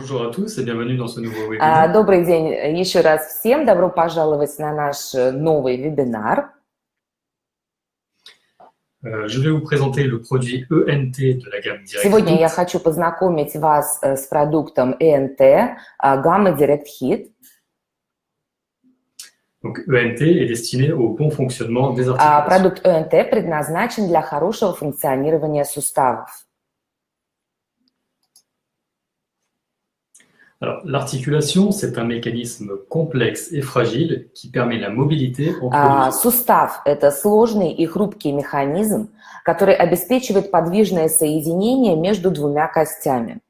Bonjour à tous et bienvenue dans ce nouveau webinaire. Добрый день еще раз всем. Добро пожаловать на наш новый вебинар. Je vais vous présenter le produit ENT de la gamme Direct Сегодня я Hit. хочу познакомить вас с продуктом ENT гаммы Direct Hit. Donc ENT est destiné au bon fonctionnement des articulations. Продукт ENT предназначен для хорошего функционирования суставов. Alors, l'articulation, c'est un mécanisme complexe et fragile qui permet la mobilité entre deux os. Сустав – это сложный и хрупкий механизм, который обеспечивает подвижное соединение между двумя костями.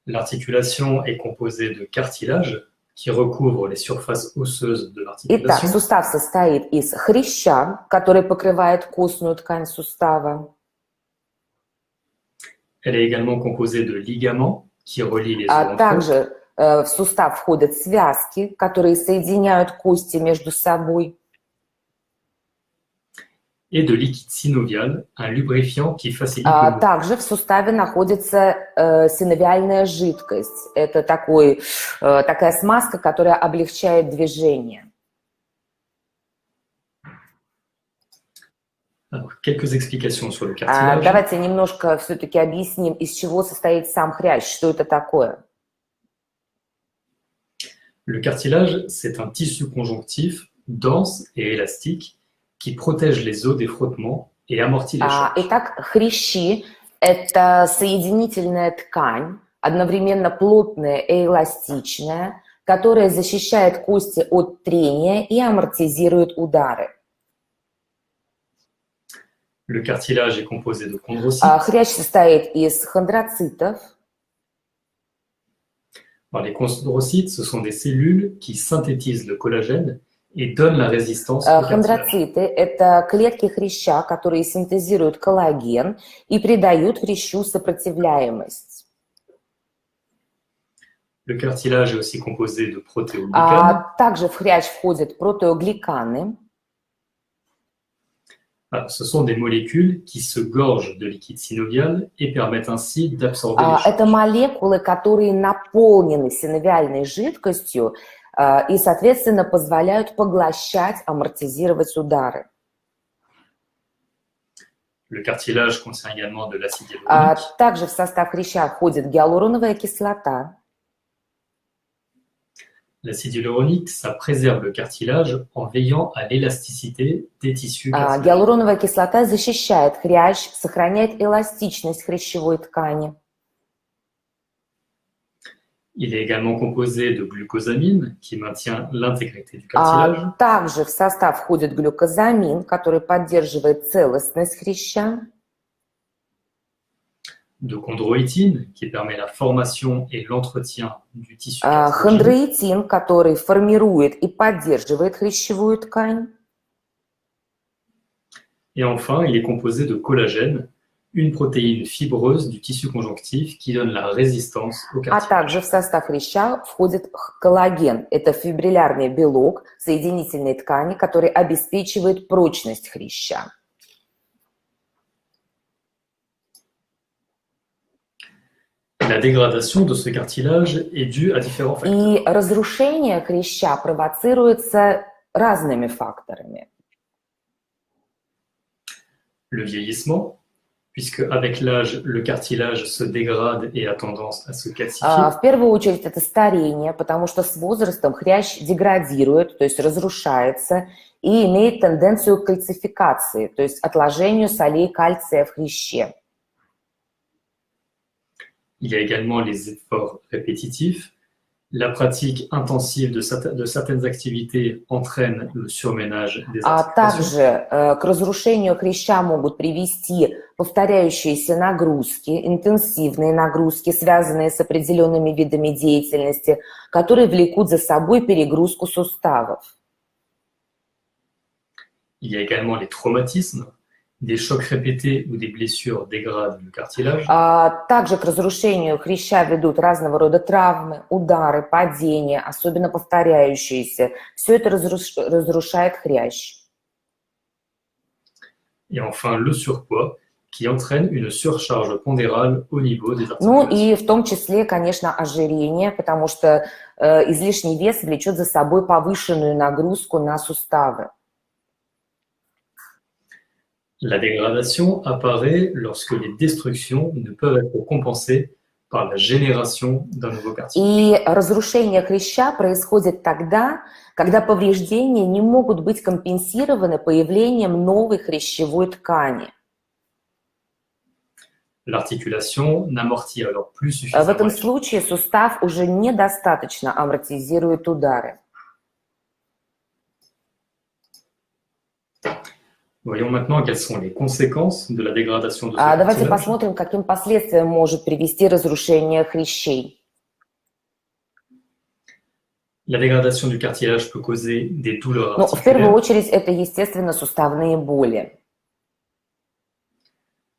L'articulation est composée de cartilage qui recouvre les surfaces osseuses de Итак, l'articulation. сустав состоит из хряща, который покрывает костную ткань сустава. Elle est également composée de ligaments qui relient les os entre eux. Также в сустав входят связки, которые соединяют кости между собой. Et de liquide synovial, un lubrifiant qui facilite le mouvement. Также в суставе находится синовиальная жидкость. Это такая смазка, которая облегчает движение. Alors, quelques explications sur le cartilage. Давайте немножко все-таки объясним, из чего состоит сам хрящ, что это такое. Le cartilage, c'est un tissu conjonctif dense et élastique qui protège les os des frottements et amortit les chocs. Итак, хрящи – это соединительная ткань, одновременно плотная и эластичная, которая защищает кости от трения и амортизирует удары. Le cartilage est composé de chondrocytes. Хрящ состоит из хондроцитов. Alors, les chondrocytes, ce sont des cellules qui synthétisent le collagène et donnent la résistance au cartilage. Хондроциты – это клетки хряща, которые синтезируют коллаген и придают хрящу сопротивляемость. Le cartilage est aussi composé de protéoglycanes. Также в хрящ входят протеогликаны. Alors, ce sont des molécules qui se gorgent de liquide synovial et permettent ainsi d'absorber les chocs. Это молекулы, которые наполнены синовиальной жидкостью и, соответственно, позволяют поглощать, амортизировать удары. Le cartilage contient également de l'acide hyaluronique. Также в состав хряща входит гиалуроновая кислота. L'acide hyaluronique, ça préserve le cartilage en veillant à l'élasticité des tissus cartilagineux. Гиалуроновая кислота защищает хрящ, сохраняет эластичность хрящевой ткани. Il est également composé de glucosamine qui maintient l'intégrité du cartilage. Также в состав входит глюкозамин, который поддерживает целостность хряща. De chondroïtine qui permet la formation et l'entretien du tissu cartilagineux. Хондроитин, который формирует и поддерживает хрящевую ткань. Et enfin, il est composé de collagène, une protéine fibreuse du tissu conjonctif qui donne la résistance au cartilage. Также в состав хряща входит коллаген. Это фибриллярный белок соединительной ткани, который обеспечивает прочность хряща. La dégradation de ce cartilage est due à différents facteurs. И разрушение хряща провоцируется разными факторами. Le vieillissement, puisque avec l'âge, le cartilage se dégrade et a tendance à se calcifier. В первую очередь это старение, потому что с возрастом хрящ деградирует, то есть разрушается, и имеет тенденцию к кальцификации, то есть отложению солей кальция в хряще. Il y a également les efforts répétitifs. La pratique intensive de certaines activités entraîne le surménage des articulations. Также к разрушению хряща могут привести повторяющиеся нагрузки, интенсивные нагрузки, связанные с определенными видами деятельности, которые влекут за собой перегрузку суставов. Il y a également les traumatismes. Des chocs répétés ou des blessures dégradent le cartilage. Также к разрушению хряща ведут разного рода травмы, удары, падения, особенно повторяющиеся. Все это разрушает хрящ. Et enfin, le surpoids qui entraîne une surcharge pondérale au niveau des Ну articulations. и в том числе, конечно, ожирение, потому что излишний вес влечет за собой повышенную нагрузку на суставы. La dégradation apparaît lorsque les destructions ne peuvent être compensées par la génération d'un nouveau cartilage. И разрушение хряща происходит тогда, когда повреждения не могут быть компенсированы появлением новой хрящевой ткани. L'articulation n'amortit alors plus В suffisamment этом les chocs. случае сустав уже недостаточно амортизирует удары. Voyons maintenant quelles sont les conséquences de la dégradation de ce Давайте cartilage. посмотрим, к каким последствиям может привести разрушение хрящей. La dégradation du cartilage peut causer des douleurs Ну, в первую articulaires. очередь, это, естественно, суставные боли.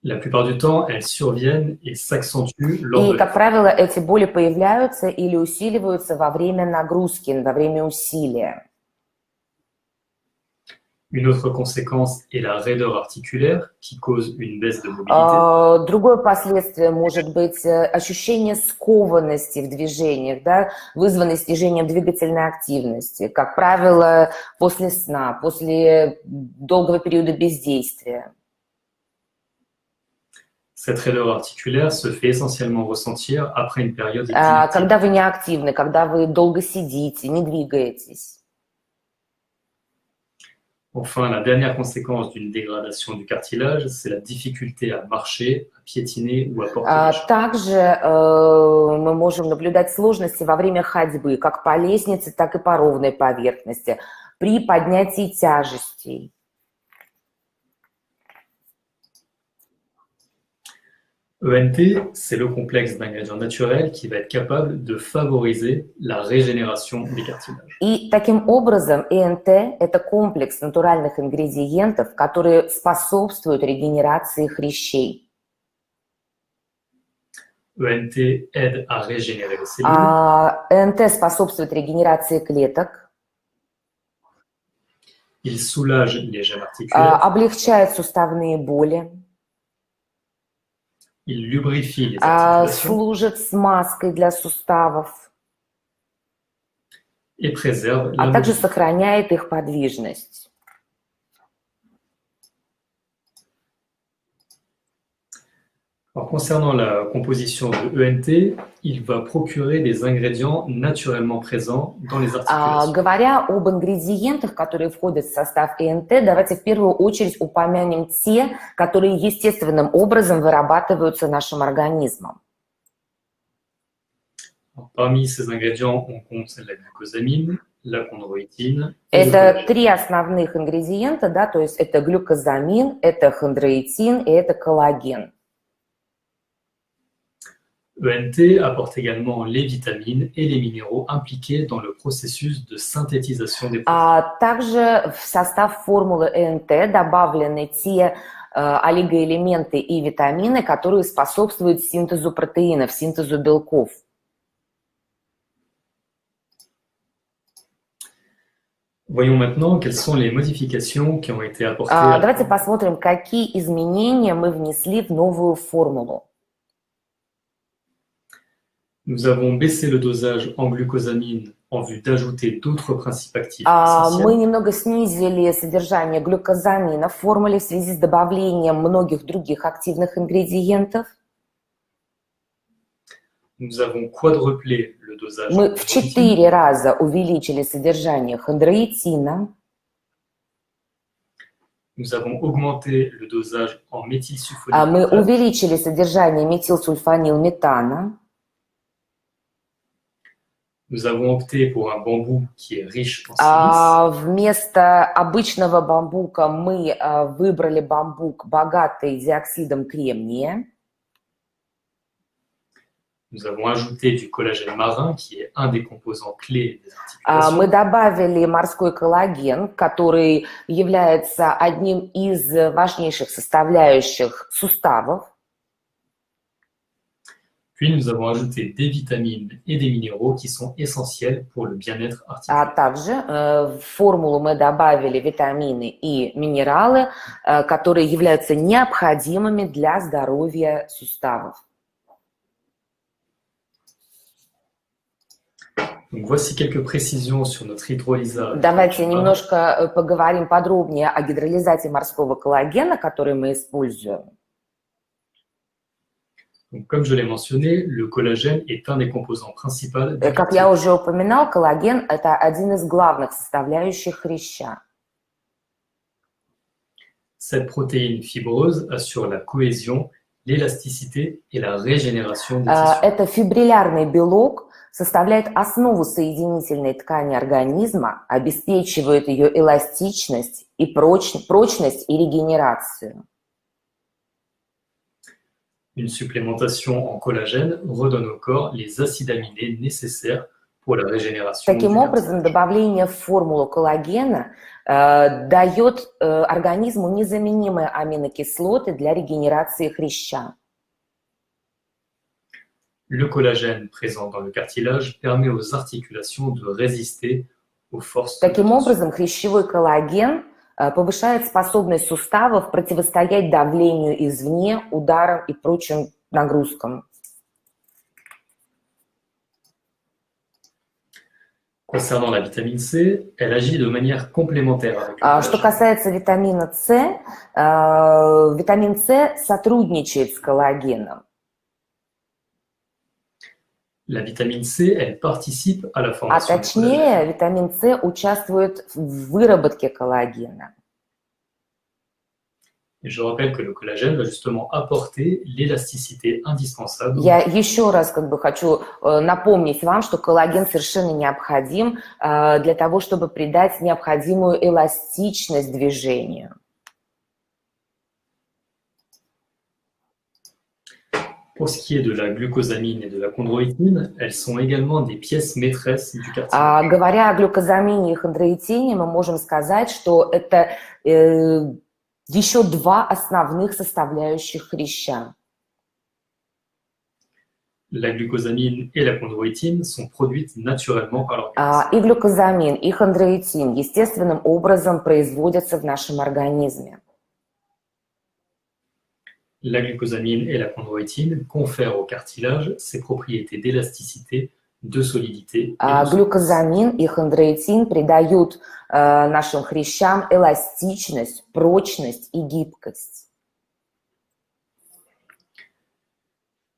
La plupart du temps, elles surviennent et s'accentuent lors И, de как правило, эти боли появляются или усиливаются во время нагрузки, во время усилия. Une autre conséquence est la raideur articulaire qui cause une baisse de mobilité. Другое последствие может быть ощущение скованности в движениях, да, вызванное снижением двигательной активности, как правило, после сна, после долгого периода бездействия. Cette raideur articulaire se fait essentiellement ressentir après une période d'inactivité. Когда вы неактивны, когда вы долго сидите, не двигаетесь. Enfin, la dernière conséquence d'une dégradation du cartilage, c'est la difficulté à marcher, à piétiner ou à porter des charges. Также мы можем наблюдать сложности во время ходьбы, как по лестнице, так и по ровной поверхности, при поднятии тяжестей. ENT, c'est le complexe d'ingrédients naturels qui va être capable de favoriser la régénération des cartilages. И таким образом ЭНТ – это комплекс натуральных ингредиентов, которые способствуют регенерации хрящей. ENT aide à régénérer les cellules. ЭНТ способствует регенерации клеток, Il soulage les gènes articulaires. облегчает суставные боли, Il lubrifie les articulations служит смазкой для суставов, et préserve la а также mobilité. сохраняет их подвижность. Alors, concernant la composition de ENT, il va procurer des ingrédients naturellement présents dans les articulations. Говоря об ингредиентах, которые входят в состав ЭНТ, давайте в первую очередь упомянем те, которые естественным образом вырабатываются нашим организмом. Alors, parmi ces ingrédients, on compte la glucosamine, la chondroïtine et le Это collagène. три основных ингредиента, да, то есть это глюкозамин, это хондроитин и это коллаген. ENT apporte également les vitamines et les minéraux impliqués dans le processus de synthétisation des protéines. Также в состав формулы ЭНТ добавлены те олигоэлементы и витамины, которые способствуют синтезу протеинов, синтезу белков. Voyons maintenant quelles sont les modifications qui ont été apportées à la Давайте formule. посмотрим, какие изменения мы внесли в новую формулу. Nous avons baissé le dosage en glucosamine en vue d'ajouter d'autres principes actifs Мы essentiels. немного снизили содержание глюкозамина в формуле в связи с добавлением многих других активных ингредиентов. Nous avons quadruplé le dosage Мы en в chondroïtine. 4 раза увеличили содержание хондроитина. Nous avons augmenté le dosage en Мы méthylsulfonylméthane. увеличили содержание метилсульфанилметана. Nous avons opté pour un bambou qui est riche en silice. Вместо обычного бамбука мы выбрали бамбук, богатый диоксидом кремния. Nous avons ajouté du collagène marin qui est un des composants clés des Мы articulations. добавили морской коллаген, который является одним из важнейших составляющих суставов. Puis nous avons ajouté des vitamines et des minéraux qui sont essentiels pour le bien-être А articulaire. также в формулу мы добавили витамины и минералы, которые являются необходимыми для здоровья суставов. Donc voici quelques précisions sur notre hydrolysat. Давайте немножко поговорим подробнее о гидролизате морского коллагена, который мы используем. Donc, comme je l'ai mentionné, le collagène est un des composants principaux du Как я уже упоминал, коллаген – это один из главных составляющих хряща. Cette protéine fibreuse assure la cohésion, l'élasticité et la régénération des tissus. Это фибриллярный белок, составляет основу соединительной ткани организма, обеспечивает ее эластичность и прочность и регенерацию. Une supplémentation en collagène redonne au corps les acides aminés nécessaires pour la régénération. Таким образом, добавление в формулу коллагена дает организму незаменимые аминокислоты для регенерации хряща. Le collagène présent dans le cartilage permet aux articulations de résister aux forces. Таким образом, хрящевой коллаген повышает способность суставов противостоять давлению извне, ударам и прочим нагрузкам. Concernant la vitamine C, elle agit de manière complémentaire avec le collagène. Что касается витамина С, витамин С сотрудничает с коллагеном. La vitamine C, elle participe à la formation du collagène. Точнее, витамин С участвует в выработке коллагена. Et je rappelle que le collagène va justement apporter l'élasticité indispensable. Я еще раз хочу напомнить вам, что коллаген совершенно необходим для того, чтобы придать необходимую эластичность движению. Pour ce qui est de la glucosamine et de la chondroïtine, elles sont également des pièces maîtresses du cartilage. Говоря о глюкозамине и хондроитине, мы можем сказать, что это еще два основных составляющих хряща. La glucosamine et la chondroïtine sont produites naturellement par l'organisme. И глюкозамин, и хондроитин естественным образом производятся в нашем организме. La glucosamine et la chondroïtine confèrent au cartilage ses propriétés d'élasticité, de solidité. Глюкозамин и хондроитин придают нашим хрящам эластичность, прочность и гибкость.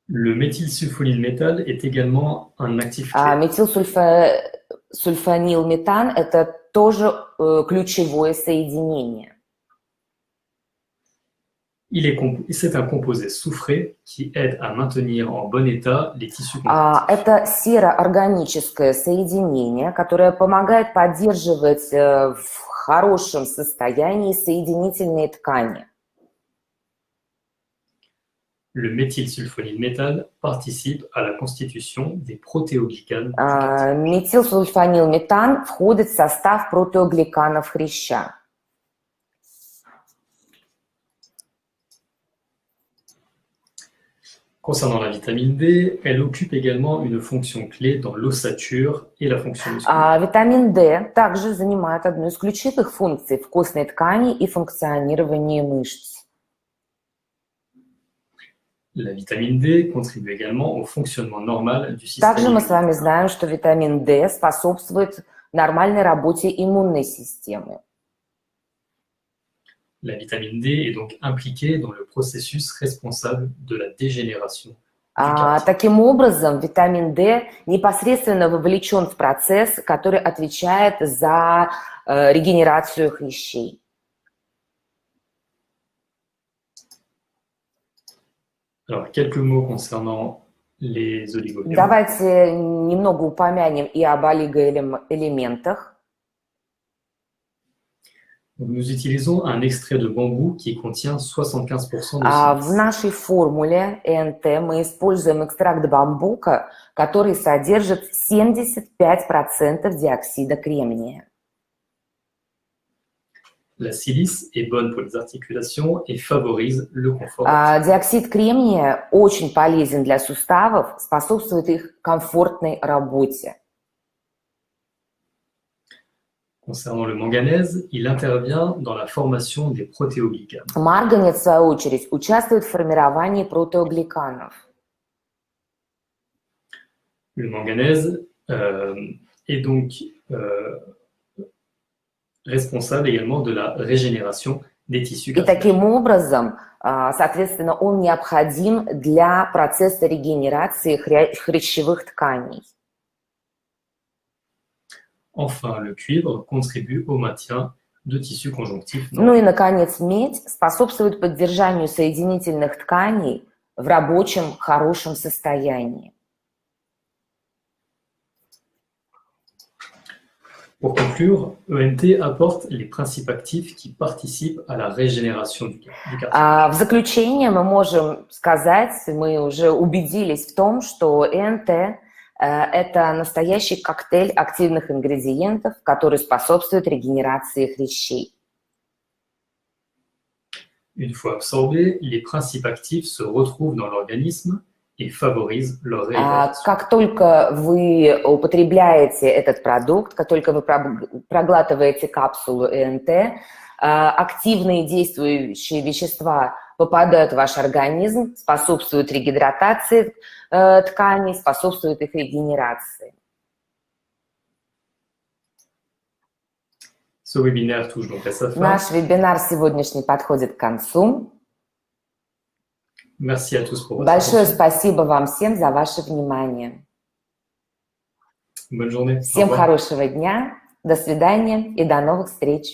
Le méthylsulfonylméthane est également un actif clé. Метилсульфанилметан – это тоже ключевое соединение. C'est un composé soufré qui aide à maintenir en bon état les tissus conjonctifs. Это сероорганическое соединение, которое помогает поддерживать в хорошем состоянии соединительные ткани. Le méthylsulfonylméthane participe à la constitution des protéoglicanes. Метилсульфанилметан входит в состав протеогликанов хряща. Concernant la vitamine D, elle occupe également une fonction clé dans l'ossature et la fonction musculaire. Витамин D также занимает одну из ключевых функций в костной ткани и функционировании мышц. La vitamine D contribue également au fonctionnement normal du système. Также мы с вами знаем, что витамин D способствует нормальной работе иммунной системы. La vitamine D est donc impliquée dans le processus responsable de la dégénération. Таким образом, витамин D непосредственно вовлечен в процесс, который отвечает за регенерацию хрящей. Alors, quelques mots concernant les oligoéléments. Давайте немного упомянем и об олигоэлементах. Nous utilisons un extrait de bambou qui contient 75% de silice. В нашей формуле НТ мы используем экстракт бамбука, который содержит 75% диоксида кремния. La silice est bonne pour les articulations et favorise le confort. Диоксид кремния очень полезен для суставов, способствует их комфортной работе. Concernant le manganèse, il intervient dans la formation des protéoglicanes. Марганец, в свою очередь, участвует в формировании протеогликанов. Le manganèse est donc responsable également de la régénération des tissus И таким образом, соответственно, он необходим для процесса регенерации хрящевых тканей. Enfin, le cuivre contribue au maintien de tissus conjonctifs. Ну и, наконец, медь способствует поддержанию соединительных тканей в рабочем, хорошем состоянии. Pour conclure, ENT apporte les principes actifs qui participent à la régénération du cartilage. В заключение мы можем сказать, мы уже убедились в том, что ЭНТ – это настоящий коктейль активных ингредиентов, который способствует регенерации хрящей. Une fois absorbés, les principes actifs se retrouvent dans l'organisme et favorisent leur réhydratation. Как только вы употребляете этот продукт, как только вы проглатываете капсулу ЭНТ, активные действующие вещества попадают в ваш организм, способствуют регидратации тканей, способствуют их регенерации. Ce webinaire touche donc à sa fin. Наш вебинар сегодняшний подходит к концу. Merci à tous pour votre Большое attention. спасибо вам всем за ваше внимание. Bonne journée. Au Всем revoir. хорошего дня, до свидания и до новых встреч.